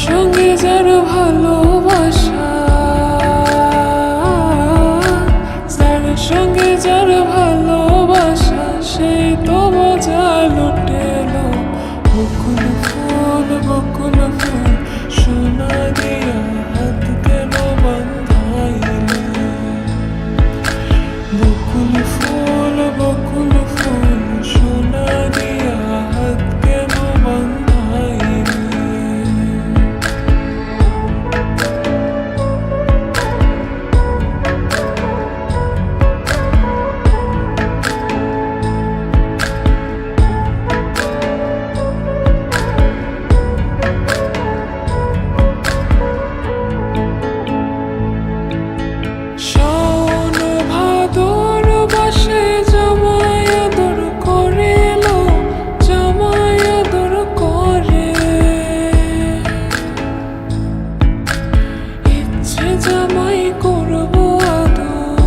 সঙ্গে যার ভালোবাসা, যার সঙ্গে যার ভালোবাসা, সেই তো মজা লুটেলো। বকুল ফুল সোনা দিয়া হাত কেন বান্ধাইলে? বকুল ফুল সোনা দিয়া হাত কেন বান্ধাইলে? শাওন ভাদর বাসে জামাই আদর করেলো, জামাই আদর করে। ইচ্ছে জামাই করবো আদর,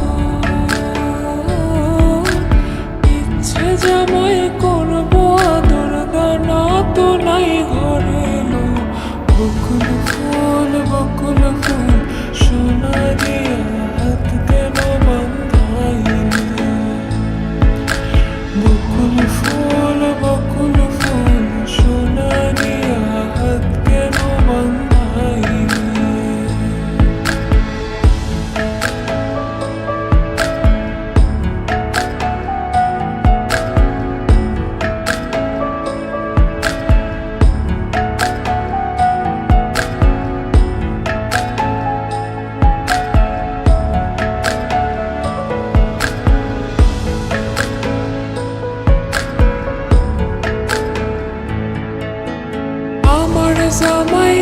ইচ্ছে জামাই করবো আদর, দানা তো নাই ঘরে লো। বকুল ফুল সোনা দিয়া হাত কেন বান্ধাইলে? বকুল ফুল সোনা দিয়া হাত কেন বান্ধাইলে? আমার জামাই